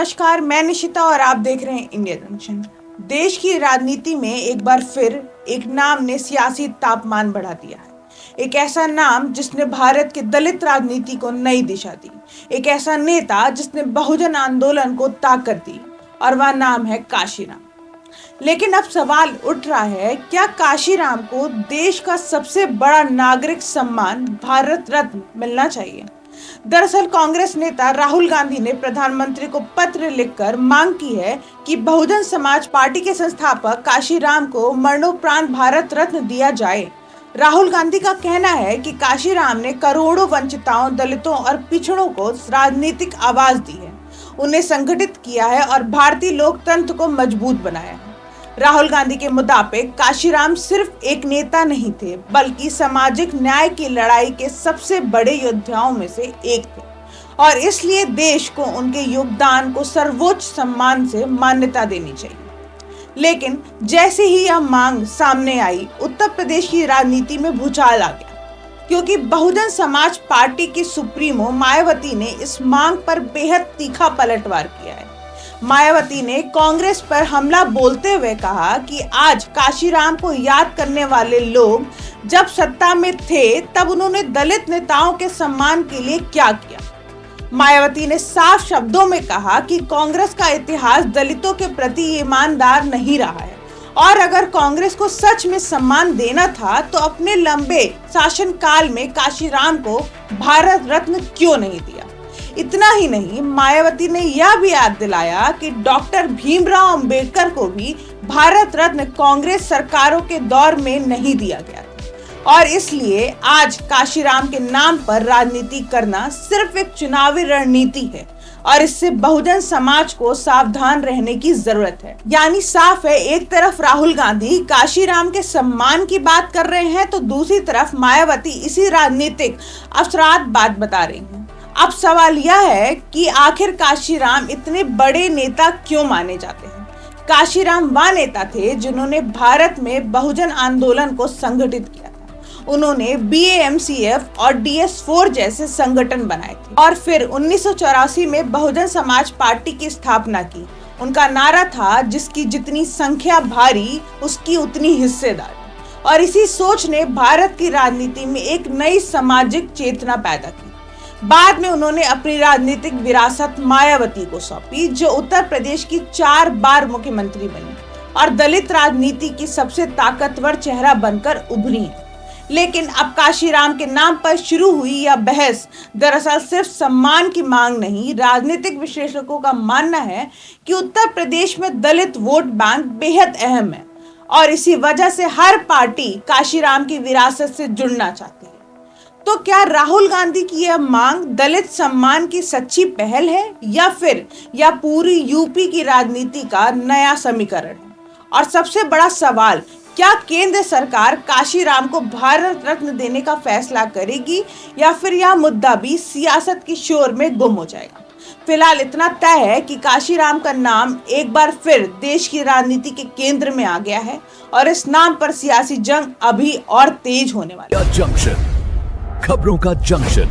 नमस्कार, मैं निशिता और आप देख रहे हैं इंडिया जंक्शन। देश की राजनीति में एक बार फिर एक नाम ने सियासी तापमान बढ़ा दिया है। एक ऐसा नाम जिसने भारत के दलित राजनीति को नई दिशा दी, एक ऐसा नेता जिसने बहुजन आंदोलन को ताकत दी, और वह नाम है काशीराम। लेकिन अब सवाल उठ रहा है, क्या काशीराम को देश का सबसे बड़ा नागरिक सम्मान भारत रत्न मिलना चाहिए? दरअसल कांग्रेस नेता राहुल गांधी ने प्रधानमंत्री को पत्र लिखकर मांग की है कि बहुजन समाज पार्टी के संस्थापक काशीराम को मरणोपरांत भारत रत्न दिया जाए। राहुल गांधी का कहना है कि काशीराम ने करोड़ों वंचितों, दलितों और पिछड़ों को राजनीतिक आवाज दी है, उन्हें संगठित किया है और भारतीय लोकतंत्र को मजबूत बनाया है। राहुल गांधी के मुताबिक काशीराम सिर्फ एक नेता नहीं थे, बल्कि सामाजिक न्याय की लड़ाई के सबसे बड़े योद्धाओं में से एक थे, और इसलिए देश को उनके योगदान को सर्वोच्च सम्मान से मान्यता देनी चाहिए। लेकिन जैसे ही यह मांग सामने आई, उत्तर प्रदेश की राजनीति में भूचाल आ गया, क्योंकि बहुजन समाज पार्टी की सुप्रीमो मायावती ने इस मांग पर बेहद तीखा पलटवार किया है। मायावती ने कांग्रेस पर हमला बोलते हुए कहा कि आज काशीराम को याद करने वाले लोग जब सत्ता में थे तब उन्होंने दलित नेताओं के सम्मान के लिए क्या किया। मायावती ने साफ शब्दों में कहा कि कांग्रेस का इतिहास दलितों के प्रति ईमानदार नहीं रहा है, और अगर कांग्रेस को सच में सम्मान देना था तो अपने लंबे शासनकाल में काशीराम को भारत रत्न क्यों नहीं दिया। इतना ही नहीं, मायावती ने यह भी याद दिलाया कि डॉक्टर भीमराव अंबेडकर को भी भारत रत्न कांग्रेस सरकारों के दौर में नहीं दिया गया था, और इसलिए आज काशीराम के नाम पर राजनीति करना सिर्फ एक चुनावी रणनीति है, और इससे बहुजन समाज को सावधान रहने की जरूरत है। यानी साफ है, एक तरफ राहुल गांधी काशीराम के सम्मान की बात कर रहे हैं, तो दूसरी तरफ मायावती इसी राजनीतिक अवसरात बात बता रही हैं। अब सवाल यह है कि आखिर काशीराम इतने बड़े नेता क्यों माने जाते हैं? काशीराम वह नेता थे जिन्होंने भारत में बहुजन आंदोलन को संगठित किया था। उन्होंने BAMCF और DS4 जैसे संगठन बनाए थे, और फिर 1984 में बहुजन समाज पार्टी की स्थापना की। उनका नारा था, जिसकी जितनी संख्या भारी उसकी उतनी हिस्सेदारी, और इसी सोच ने भारत की राजनीति में एक नई सामाजिक चेतना पैदा की। बाद में उन्होंने अपनी राजनीतिक विरासत मायावती को सौंपी, जो उत्तर प्रदेश की 4 बार मुख्यमंत्री बनी और दलित राजनीति की सबसे ताकतवर चेहरा बनकर उभरी है। लेकिन अब काशीराम के नाम पर शुरू हुई यह बहस दरअसल सिर्फ सम्मान की मांग नहीं, राजनीतिक विश्लेषकों का मानना है कि उत्तर प्रदेश में दलित वोट बैंक बेहद अहम है, और इसी वजह से हर पार्टी काशीराम की विरासत से जुड़ना चाहती है। तो क्या राहुल गांधी की यह मांग दलित सम्मान की सच्ची पहल है, या फिर यह पूरी यूपी की राजनीति का नया समीकरण है? और सबसे बड़ा सवाल, क्या केंद्र सरकार काशीराम को भारत रत्न देने का फैसला करेगी, या फिर यह मुद्दा भी सियासत की शोर में गुम हो जाएगा? फिलहाल इतना तय है कि काशीराम का नाम एक बार फिर देश की राजनीति के केंद्र में आ गया है, और इस नाम पर सियासी जंग अभी और तेज होने वाली है। जंक्शन, खबरों का जंक्शन।